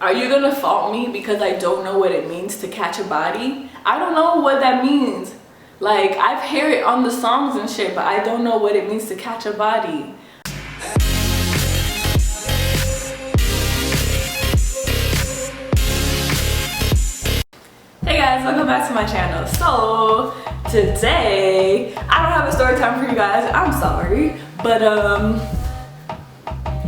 Are you gonna fault me because I don't know what it means to catch a body? I don't know what that means. Like, I've heard it on the songs and shit, but I don't know what it means to catch a body. Hey guys, welcome back to my channel. So today I don't have a story time for you guys. I'm sorry, but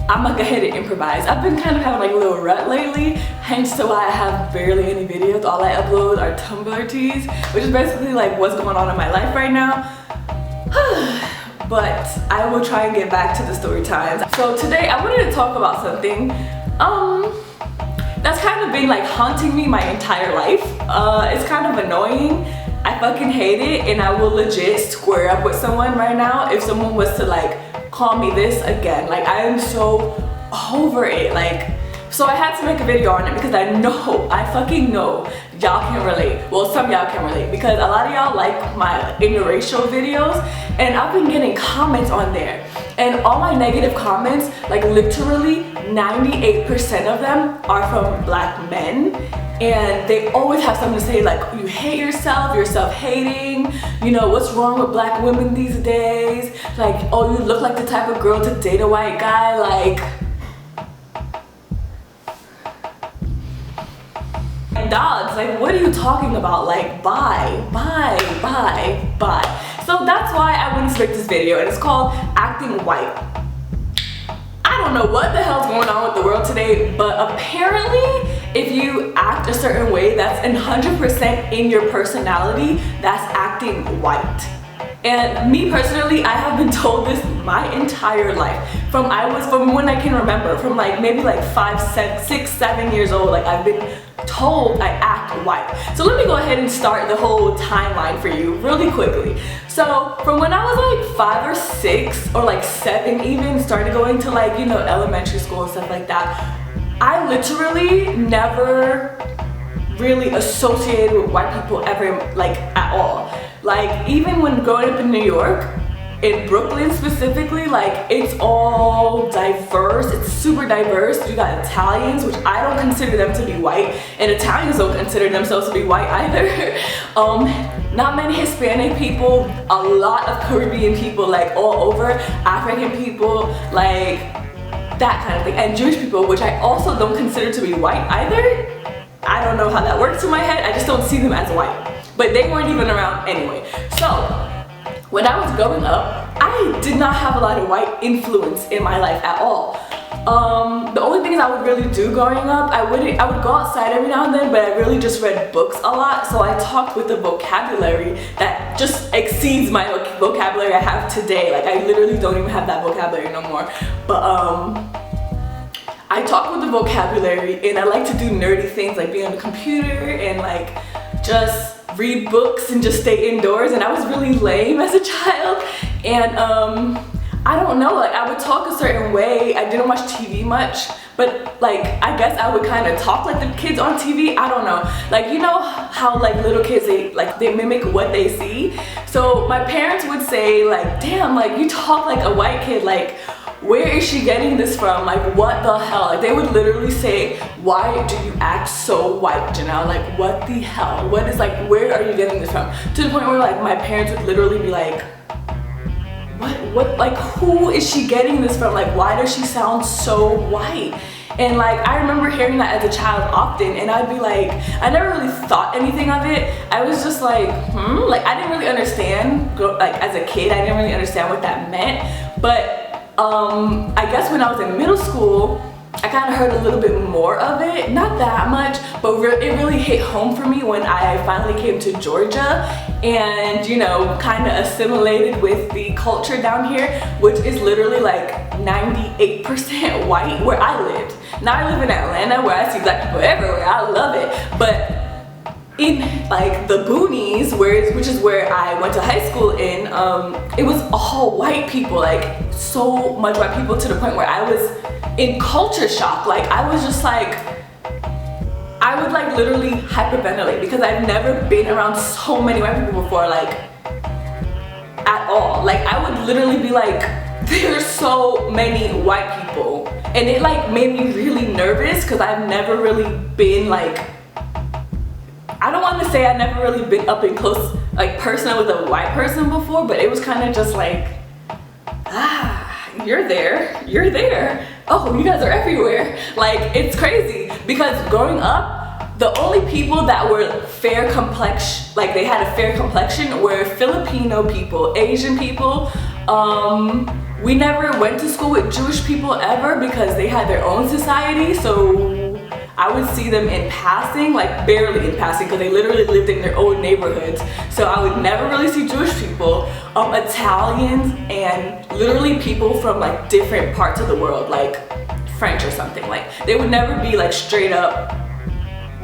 I'm gonna go ahead and improvise. I've been kind of having like a little rut lately, hence to why I have barely any videos. All I upload are Tumblr teas, which is basically like what's going on in my life right now. But I will try and get back to the story times. So today I wanted to talk about something that's kind of been like haunting me my entire life. It's kind of annoying. I fucking hate it, and I will legit square up with someone right now if someone was to like call me this again. Like, I am so over it. Like, so I had to make a video on it because I fucking know y'all can relate. Well, some y'all can relate because a lot of y'all like my interracial videos, and I've been getting comments on there, and all my negative comments, like literally 98% of them are from black men, and they always have something to say like, you hate yourself, you're self-hating, you know, what's wrong with black women these days, like, oh, you look like the type of girl to date a white guy, like, and dogs, like, what are you talking about? Like, bye. So that's why I wanted to make this video, and it's called Acting White. I don't know what the hell's going on with the world today, but apparently if you act a certain way that's 100% in your personality, that's acting white. And me personally, I have been told this my entire life. From when I can remember, from like maybe like 5, 6, 7 years old, like I've been told I act white. So let me go ahead and start the whole timeline for you really quickly. So from when I was like 5 or 6 or like 7 even, started going to like, you know, elementary school and stuff like that, I literally never really associated with white people ever, like, at all. Like, even when growing up in New York, in Brooklyn specifically, like, it's all diverse. It's super diverse. You got Italians, which I don't consider them to be white, and Italians don't consider themselves to be white either. Not many Hispanic people, a lot of Caribbean people, like all over, African people, like that kind of thing, and Jewish people, which I also don't consider to be white either. I don't know how that works in my head. I just don't see them as white. But they weren't even around anyway. So when I was growing up, I did not have a lot of white influence in my life at all. The only things I would really do growing up, I would go outside every now and then, but I really just read books a lot. So I talked with a vocabulary that just exceeds my vocabulary I have today. Like, I literally don't even have that vocabulary no more. But I talk with the vocabulary, and I like to do nerdy things like be on the computer and like just read books and just stay indoors, and I was really lame as a child. And I don't know, like, I would talk a certain way. I didn't watch TV much, but like, I guess I would kind of talk like the kids on TV. I don't know, like, you know how like little kids, they mimic what they see. So my parents would say like, damn, like, you talk like a white kid, like, where is she getting this from? Like, what the hell? Like, they would literally say, why do you act so white, Janelle? Like, what the hell? What is, like, where are you getting this from? To the point where like my parents would literally be like, what, like, who is she getting this from? Like, why does she sound so white? And like, I remember hearing that as a child often, and I'd be like, I never really thought anything of it. I was just like, like, I didn't really understand, like, as a kid, I didn't really understand what that meant. But I guess when I was in middle school, I kind of heard a little bit more of it, not that much, but it really hit home for me when I finally came to Georgia and, you know, kind of assimilated with the culture down here, which is literally like 98% white where I lived. Now I live in Atlanta where I see black people everywhere. I love it, but in like the boonies, which is where I went to high school in, it was all white people, like so much white people, to the point where I was in culture shock. Like, I was just like, I would like literally hyperventilate because I've never been around so many white people before, like, at all. Like, I would literally be like, there's so many white people and it like made me really nervous because I've never really been like, I don't want to say I've never really been up and close, like personal with a white person before, but it was kind of just like, you're there. Oh, you guys are everywhere. Like, it's crazy because growing up, the only people that were fair complexion, like they had a fair complexion, were Filipino people, Asian people. We never went to school with Jewish people ever because they had their own society, so I would see them in passing, like barely in passing, because they literally lived in their own neighborhoods. So I would never really see Jewish people. Italians and literally people from like different parts of the world, like French or something. Like they would never be like straight up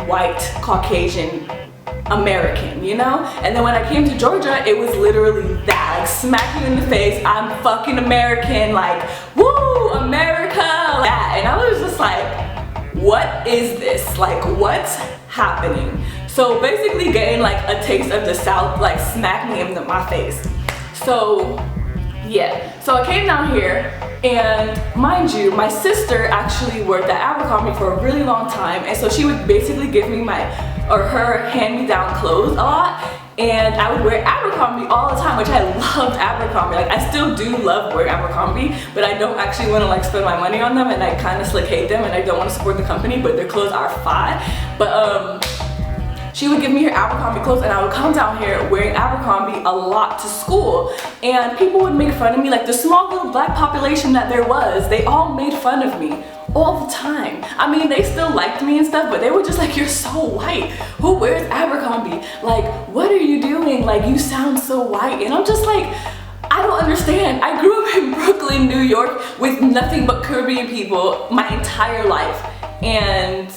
white, Caucasian, American, you know? And then when I came to Georgia, it was literally that, like smack you in the face, I'm fucking American, like, woo, America, like that. And I was just like, what is this? Like, what's happening? So basically getting like a taste of the South, like smacked me in my face. So yeah, so I came down here, and mind you, my sister actually worked at Abercrombie for a really long time, and so she would basically give me her hand-me-down clothes a lot, and I would wear Abercrombie all the time, which I loved Abercrombie. Like I still do love wearing Abercrombie, but I don't actually want to like spend my money on them, and I kind of like hate them, and I don't want to support the company, but their clothes are fine. But she would give me her Abercrombie clothes, and I would come down here wearing Abercrombie a lot to school, and people would make fun of me. Like the small little black population that there was, they all made fun of me all the time. I mean, they still liked me and stuff, but they were just like, you're so white, who wears Abercrombie? Like, what are you doing? Like, you sound so white. And I'm just like, I don't understand. I grew up in Brooklyn, New York with nothing but Caribbean people my entire life, and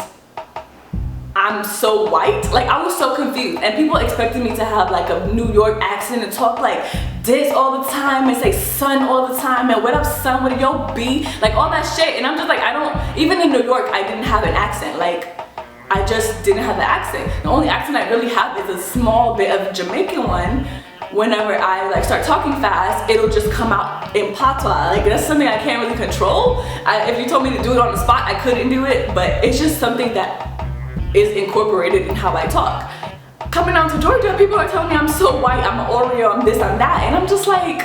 I'm so white. Like I was so confused, and people expected me to have like a New York accent and talk like this all the time and say son all the time and what up son, what yo be, like all that shit. And I'm just like, I don't, even in New York I didn't have an accent. Like I just didn't have the accent. The only accent I really have is a small bit of Jamaican one. Whenever I like start talking fast, it'll just come out in patois. Like that's something I can't really control. If you told me to do it on the spot, I couldn't do it, but it's just something that is incorporated in how I talk. Coming down to Georgia, people are telling me I'm so white, I'm an Oreo, I'm this, I'm that, and I'm just like,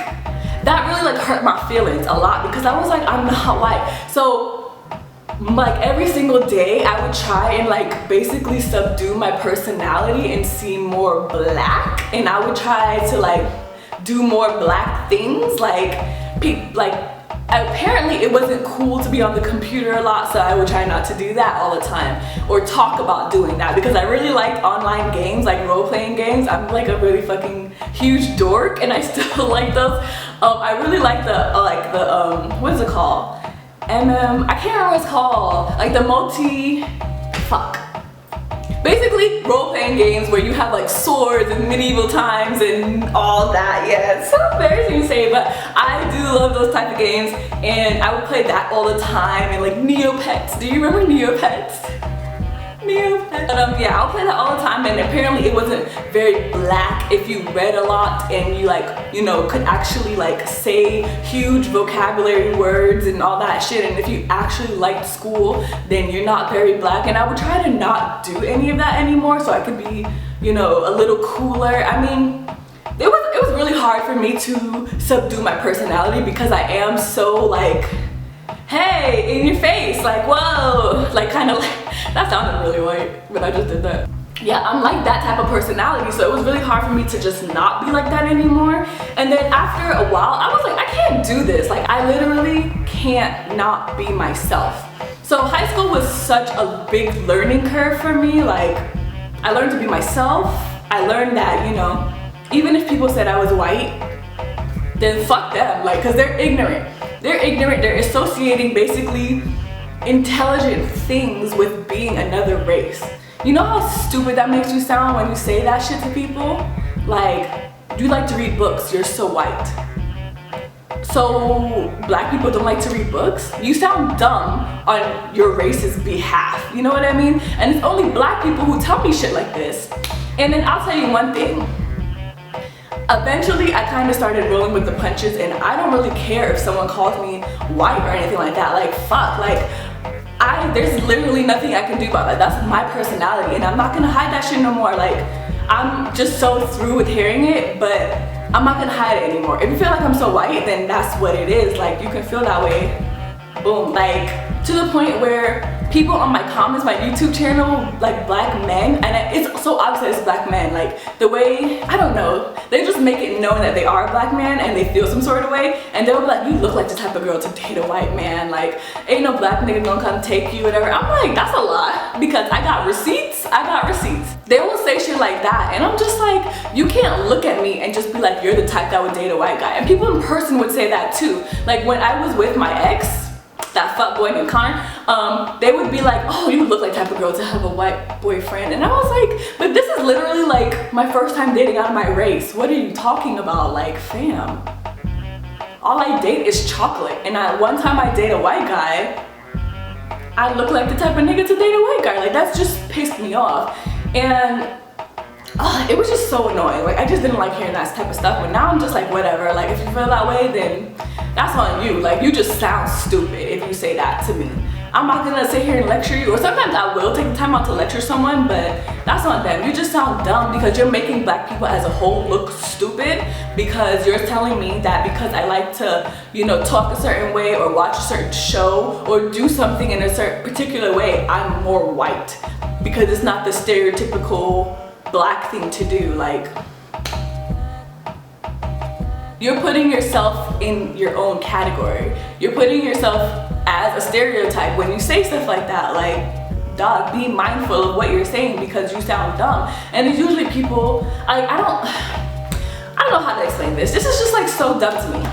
that really like hurt my feelings a lot because I was like, I'm not white. So like every single day I would try and like basically subdue my personality and seem more black, and I would try to like do more black things, like apparently it wasn't cool to be on the computer a lot, so I would try not to do that all the time or talk about doing that because I really liked online games, like role-playing games. I'm like a really fucking huge dork, and I still like those. I really like the what is it called? I can't remember what it's called. Like the basically role-playing games where you have like swords and medieval times and all that. Yeah, it's so embarrassing to say, but I do love those type of games, and I would play that all the time. And like Neopets, do you remember Neopets? But yeah, I'll play that all the time, and apparently it wasn't very black if you read a lot and you like, you know, could actually like say huge vocabulary words and all that shit, and if you actually liked school, then you're not very black. And I would try to not do any of that anymore so I could be, you know, a little cooler. I mean, it was really hard for me to subdue my personality because I am so like, hey, in your face, like whoa, like kind of like, that sounded really white, but I just did that. Yeah, I'm like that type of personality, so it was really hard for me to just not be like that anymore. And then after a while, I was like, I can't do this. Like I literally can't not be myself. So high school was such a big learning curve for me. Like I learned to be myself. I learned that, you know, even if people said I was white, then fuck them, like, cause they're ignorant. They're ignorant, they're associating basically intelligent things with being another race. You know how stupid that makes you sound when you say that shit to people? Like, you like to read books, you're so white. So black people don't like to read books? You sound dumb on your race's behalf, you know what I mean? And it's only black people who tell me shit like this. And then I'll tell you one thing. Eventually, I kind of started rolling with the punches, and I don't really care if someone calls me white or anything like that. Like, fuck, like, there's literally nothing I can do about that. That's my personality, and I'm not gonna hide that shit no more. Like, I'm just so through with hearing it, but I'm not gonna hide it anymore. If you feel like I'm so white, then that's what it is. Like, you can feel that way. Boom. Like, to the point where people on my comments, my YouTube channel, like black men, and it's so obvious it's black men, like the way, I don't know, they just make it known that they are a black man and they feel some sort of way, and they'll be like, you look like the type of girl to date a white man, like ain't no black nigga gonna come take you, whatever. I'm like, that's a lot, because I got receipts. They will say shit like that, and I'm just like, you can't look at me and just be like, you're the type that would date a white guy. And people in person would say that too. Like when I was with my ex, that fuckboy named Connor, they would be like, oh, you look like the type of girl to have a white boyfriend. And I was like, but this is literally like my first time dating out of my race. What are you talking about? Like, fam, all I date is chocolate. And one time I date a white guy, I look like the type of nigga to date a white guy. Like, that's just pissed me off. And it was just so annoying. Like, I just didn't like hearing that type of stuff. But now I'm just like, whatever. Like, if you feel that way, then that's on you. Like, you just sound stupid if you say that to me. I'm not gonna sit here and lecture you, or sometimes I will take the time out to lecture someone, but that's on them. You just sound dumb because you're making black people as a whole look stupid, because you're telling me that because I like to, you know, talk a certain way or watch a certain show or do something in a certain particular way, I'm more white, because it's not the stereotypical black thing to do. Like, you're putting yourself in your own category. You're putting yourself as a stereotype when you say stuff like that. Like, dog, be mindful of what you're saying because you sound dumb. And it's usually people, I don't know how to explain this. This is just like so dumb to me.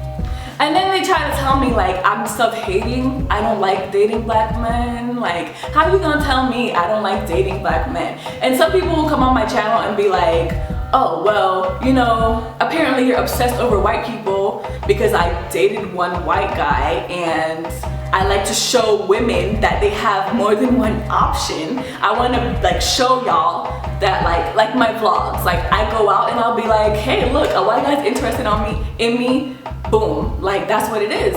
And then they try to tell me like I'm self-hating, I don't like dating black men. Like, how you gonna tell me I don't like dating black men? And some people will come on my channel and be like, oh, well, you know, apparently you're obsessed over white people because I dated one white guy and I like to show women that they have more than one option. I want to like show y'all that like my vlogs, like I go out and I'll be like, hey, look, a white guy's interested in me, boom, like that's what it is.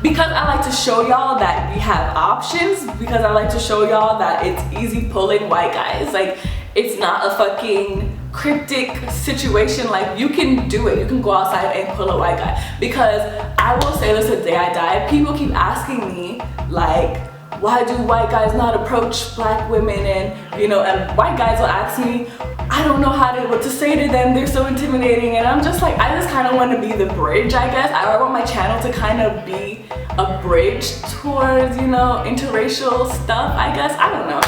Because I like to show y'all that we have options, because I like to show y'all that it's easy pulling white guys. Like, it's not a fucking cryptic situation. Like, you can do it. You can go outside and pull a white guy. Because I will say this the day I die, people keep asking me like, why do white guys not approach black women? And you know, and white guys will ask me, I don't know what to say to them, they're so intimidating. And I'm just like, I just kind of want to be the bridge, I guess. I want my channel to kind of be a bridge towards, you know, interracial stuff, I guess. I don't know.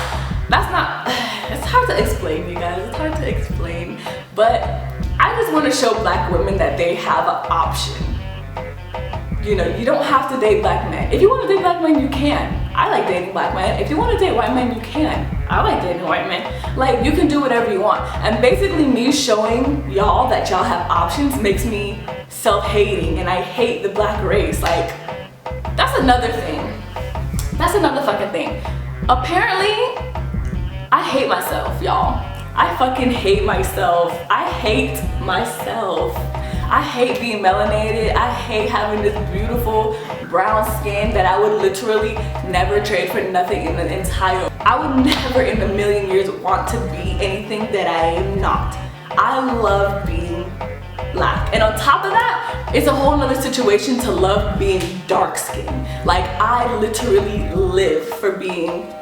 That's not, it's hard to explain, you guys. It's hard to explain. But I just want to show black women that they have an option. You know, you don't have to date black men. If you want to date black men, you can. I like dating black men. If you want to date white men, you can. I like dating white men. Like, you can do whatever you want. And basically me showing y'all that y'all have options makes me self-hating, and I hate the black race. Like, that's another thing. That's another fucking thing. Apparently, I hate myself, y'all. I fucking hate myself. I hate myself. I hate being melanated. I hate having this beautiful brown skin that I would literally never trade for nothing in the entire. I would never in a million years want to be anything that I am not. I love being black. And on top of that, it's a whole nother situation to love being dark skinned. Like, I literally live for being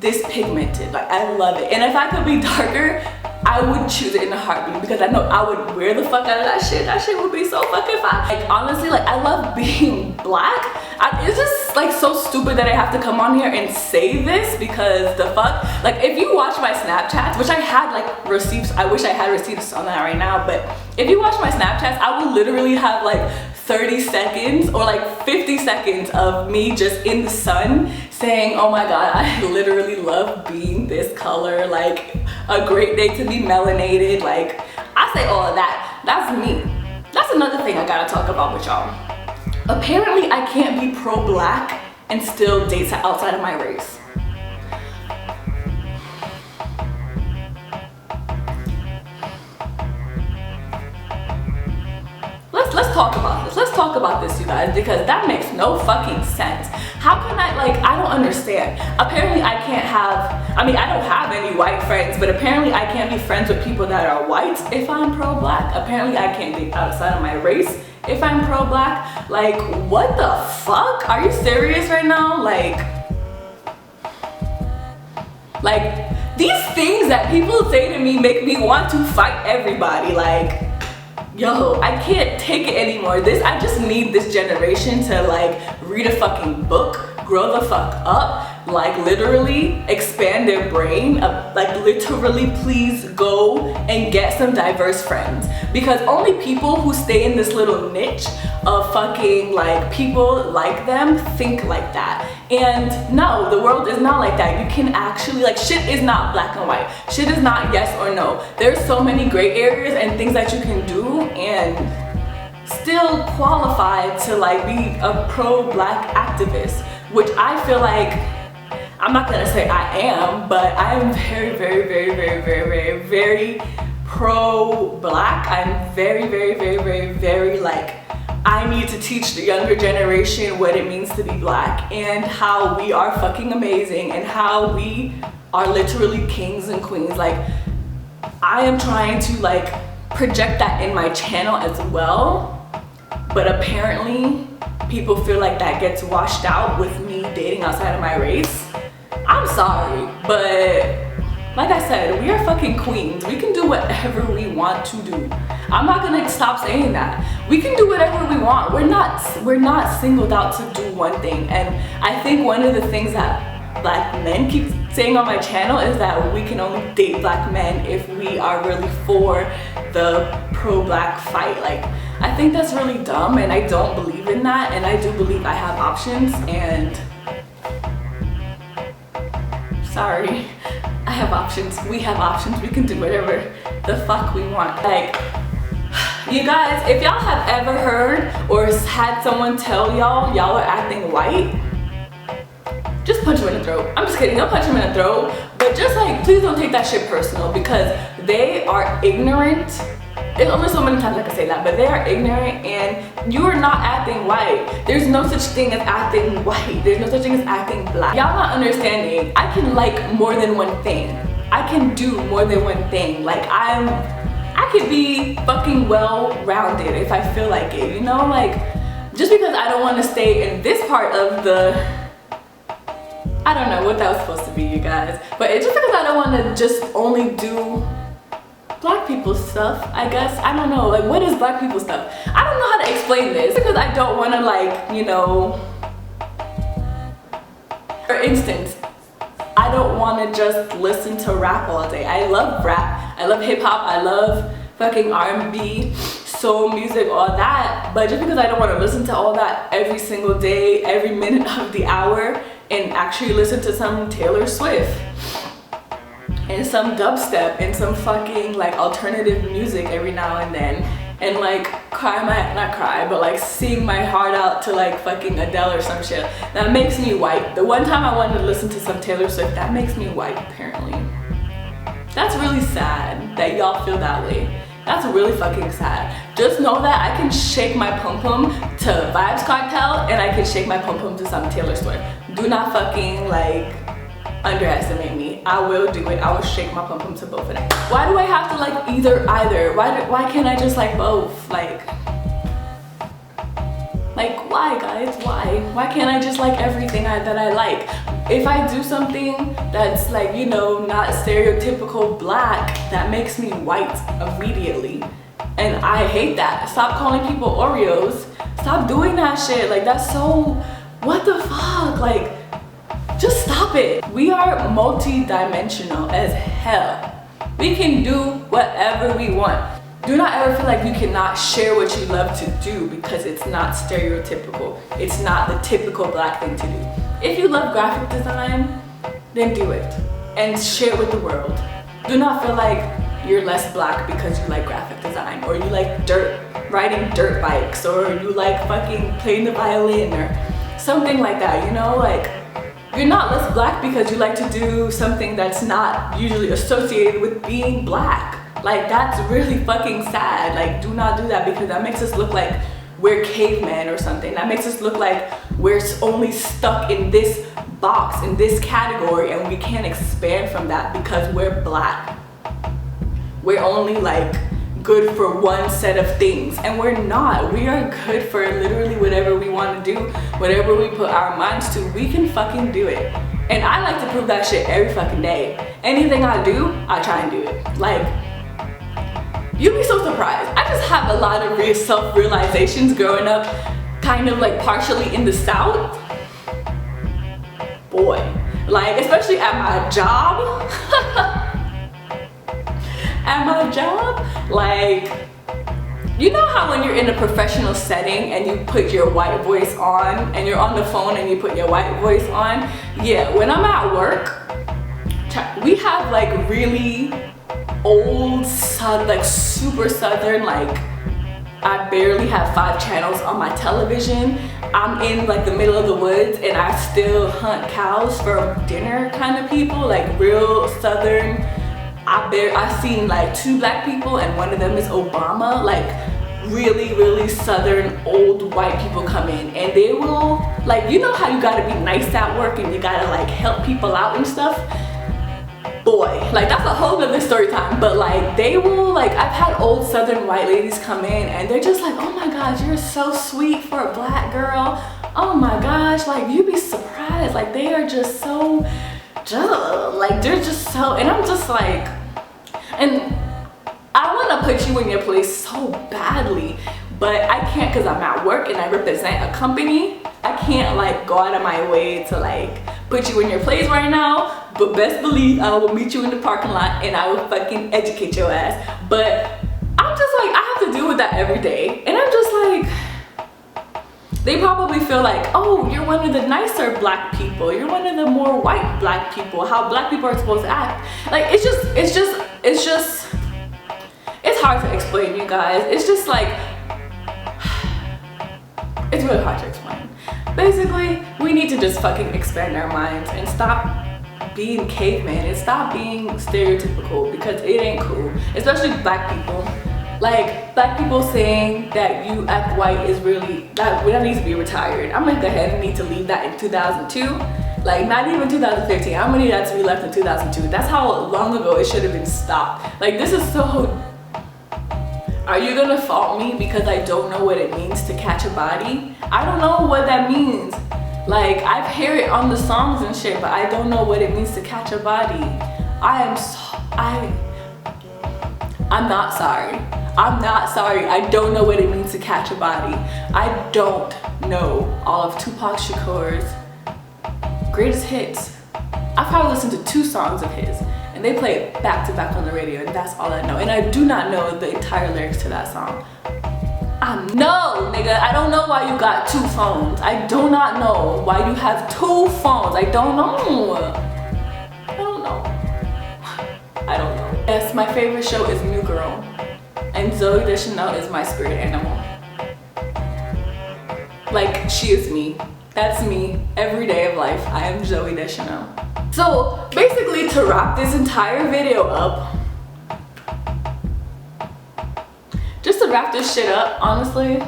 this pigmented. Like, I love it. And if I could be darker, I would choose it in a heartbeat, because I know I would wear the fuck out of that shit. That shit would be so fucking fine. Like, honestly, like, I love being black. It's just like so stupid that I have to come on here and say this, because the fuck, like, if you watch my Snapchats, which I had like receipts, I wish I had receipts on that right now, but if you watch my Snapchats, I will literally have like 30 seconds or like 50 seconds of me just in the sun saying, oh my god, I literally love being this color, like a great day to be melanated. Like, I say all of that. That's me. That's another thing I gotta talk about with y'all. Apparently I can't be pro-black and still date outside of my race. talk about this, you guys, because that makes no fucking sense. How can I, like, I don't understand. Apparently I can't have, I mean, I don't have any white friends, but apparently I can't be friends with people that are white if I'm pro-black. Apparently I can't be outside of my race if I'm pro-black. Like, what the fuck? Are you serious right now? Like these things that people say to me make me want to fight everybody. Like, yo, I can't take it anymore. I just need this generation to like read a fucking book, grow the fuck up, like literally expand their brain, like literally please go and get some diverse friends, because only people who stay in this little niche of fucking like people like them think like that. And no, the world is not like that. You can actually, like, shit is not black and white. Shit is not yes or no. There's so many gray areas and things that you can do and still qualify to like be a pro-black activist, which I feel like, I'm not gonna say I am, but I am very, very, very, very, very, very, very pro-black. I'm very, very, very, very, very like, I need to teach the younger generation what it means to be black and how we are fucking amazing and how we are literally kings and queens. Like, I am trying to like project that in my channel as well, but apparently people feel like that gets washed out with me dating outside of my race. I'm sorry, but like I said, we are fucking queens. We can do whatever we want to do. I'm not gonna stop saying that. We can do whatever we want. We're not singled out to do one thing. And I think one of the things that black men keep saying on my channel is that we can only date black men if we are really for the pro-black fight. Like, I think that's really dumb, and I don't believe in that. And I do believe I have options, and sorry, I have options. We have options. We can do whatever the fuck we want. Like, you guys, if y'all have ever heard or had someone tell y'all are acting white, just punch them in the throat. I'm just kidding, don't punch them in the throat, but just like, please don't take that shit personal, because they are ignorant. There's only so many times I can say that, but they are ignorant, and you are not acting white. There's no such thing as acting white. There's no such thing as acting black. Y'all not understanding. I can like more than one thing. I can do more than one thing. Like, I could be fucking well-rounded if I feel like it, you know? Like, just because I don't want to stay in this part of the, I don't know what that was supposed to be, you guys, but it's just because I don't want to just only do black people stuff, I guess. I don't know, like, what is black people stuff? I don't know how to explain this, because I don't want to, like, you know, for instance, I don't want to just listen to rap all day. I love rap, I love hip-hop, I love fucking R&B, soul music, all that, but just because I don't want to listen to all that every single day, every minute of the hour, and actually listen to some Taylor Swift and some dubstep and some fucking like alternative music every now and then, and like not cry, but like sing my heart out to like fucking Adele or some shit, that makes me white. The one time I wanted to listen to some Taylor Swift, that makes me white, apparently. That's really sad that y'all feel that way. That's really fucking sad. Just know that I can shake my pum-pum to Vibes Cartel, and I can shake my pum-pum to some Taylor Swift. Do not fucking like underestimate me. I will do it. I will shake my pum-pum to both of them. Why do I have to like either? Why can't I just like both? Like why, guys? Why can't I just like everything that I like? If I do something that's like, you know, not stereotypical black, that makes me white immediately. And I hate that. Stop calling people Oreos. Stop doing that shit. Like, that's so, what the fuck? Like, just stop it. We are multi-dimensional as hell. We can do whatever we want. Do not ever feel like you cannot share what you love to do because it's not stereotypical. It's not the typical black thing to do. If you love graphic design, then do it and share it with the world. Do not feel like you're less black because you like graphic design, or you like riding dirt bikes, or you like fucking playing the violin or something like that, you know? Like, you're not less black because you like to do something that's not usually associated with being black. Like, that's really fucking sad. Like, do not do that, because that makes us look like we're cavemen or something. That makes us look like we're only stuck in this box, in this category, and we can't expand from that because we're black. We're only like good for one set of things, and we're not. We are good for literally whatever we want to do, whatever we put our minds to, we can fucking do it. And I like to prove that shit every fucking day. Anything I do, I try and do it. Like, you'd be so surprised. I just have a lot of self-realizations growing up, kind of like partially in the South. Boy, like especially at my job. At my job, like, you know how when you're in a professional setting and you put your white voice on, and you're on the phone and you put your white voice on? Yeah, when I'm at work, we have like really old, like super Southern, like I barely have 5 channels on my television. I'm in like the middle of the woods and I still hunt cows for dinner kind of people, like real Southern. I've seen like 2 black people and one of them is Obama, like really Southern old white people come in, and they will, like, you know how you gotta be nice at work and you gotta like help people out and stuff? Boy, like that's a whole nother story time, but like they will, like, I've had old Southern white ladies come in and they're just like, oh my gosh, you're so sweet for a black girl. Oh my gosh, like you'd be surprised. Like they are just so, like they're just so, and I'm just like, and I want to put you in your place so badly, but I can't because I'm at work and I represent a company. I can't like go out of my way to like put you in your place right now, but best believe I will meet you in the parking lot and I will fucking educate your ass. But I'm just like, I have to deal with that every day, and I'm just like, they probably feel like, oh, you're one of the nicer black people, you're one of the more white black people, how black people are supposed to act. Like it's hard to explain, you guys. It's just like, it's really hard to explain. Basically, we need to just fucking expand our minds and stop being caveman and stop being stereotypical, because it ain't cool, especially black people. Like, black people saying that you act white is really, that needs to be retired. I'm gonna go ahead and need to leave that in 2002. Like, not even 2015. I'm gonna need that to be left in 2002. That's how long ago it should have been stopped. Like, this is so... Are you gonna fault me because I don't know what it means to catch a body? I don't know what that means. Like, I've heard it on the songs and shit, but I don't know what it means to catch a body. I'm not sorry. I'm not sorry. I don't know what it means to catch a body. I don't know all of Tupac Shakur's greatest hits. I've probably listened to 2 songs of his, and they play it back to back on the radio, and that's all I know. And I do not know the entire lyrics to that song. No, nigga, I don't know why you got 2 phones. I do not know why you have 2 phones. I don't know. I don't know. I don't know. Yes, my favorite show is New Girl, and Zooey Deschanel is my spirit animal. Like, she is me. That's me every day of life. I am Zooey Deschanel. So basically, to wrap this entire video up, just to wrap this shit up, honestly,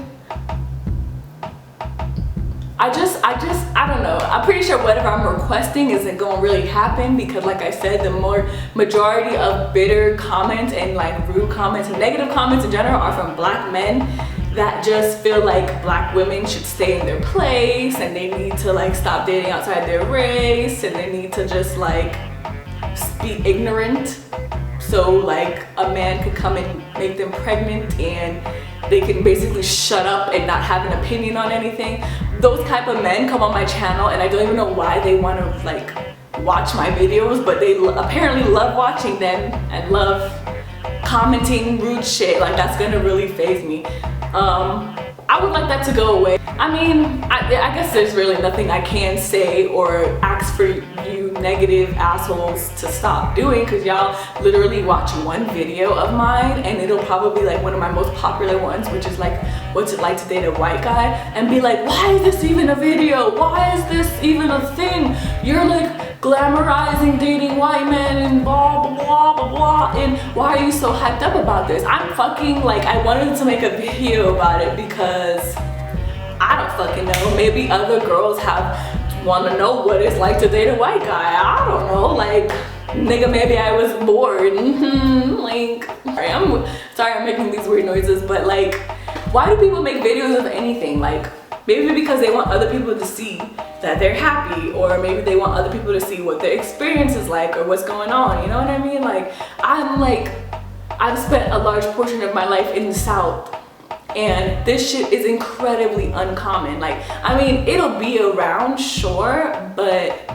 I don't know. I'm pretty sure whatever I'm requesting isn't gonna really happen, because like I said, the majority of bitter comments and like rude comments and negative comments in general are from black men that just feel like black women should stay in their place, and they need to like stop dating outside their race, and they need to just like be ignorant, so like a man could come and make them pregnant and they can basically shut up and not have an opinion on anything. Those type of men come on my channel, and I don't even know why they want to like watch my videos, but they apparently love watching them and love commenting rude shit. Like, that's gonna really faze me. I would like that to go away. I mean, I guess there's really nothing I can say or ask for you negative assholes to stop doing, because y'all literally watch one video of mine and it'll probably be like one of my most popular ones, which is like, what's it like to date a white guy, and be like, why is this even a video? Why is this even a thing? You're like glamorizing dating white men and blah blah blah blah blah. saw, and why are you so hyped up about this? I'm fucking like, I wanted to make a video about it because I don't fucking know. Maybe other girls want to know what it's like to date a white guy. I don't know, like, nigga, maybe I was bored. Like, sorry I'm making these weird noises, but like, why do people make videos of anything? Like, maybe because they want other people to see that they're happy, or maybe they want other people to see what their experience is like or what's going on, you know what I mean? Like, I've spent a large portion of my life in the South, and this shit is incredibly uncommon. Like, I mean, it'll be around, sure, but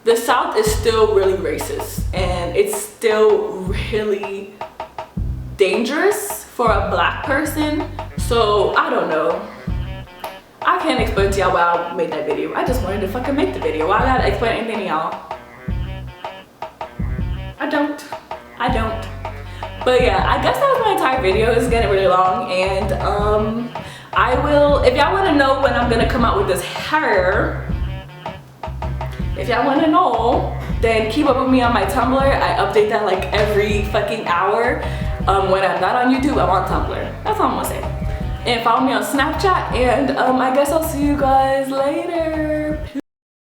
the South is still really racist, and it's still really dangerous for a black person. So I don't know. I can't explain to y'all why I made that video. I just wanted to fucking make the video. Why I gotta explain anything to y'all? I don't. But yeah, I guess that was my entire video. It's getting really long, and I will, if y'all want to know when I'm gonna come out with this hair, if y'all want to know, then keep up with me on my Tumblr. I update that like every fucking hour. When I'm not on YouTube, I'm on Tumblr. That's all I'm gonna say. And follow me on Snapchat, and I guess I'll see you guys later.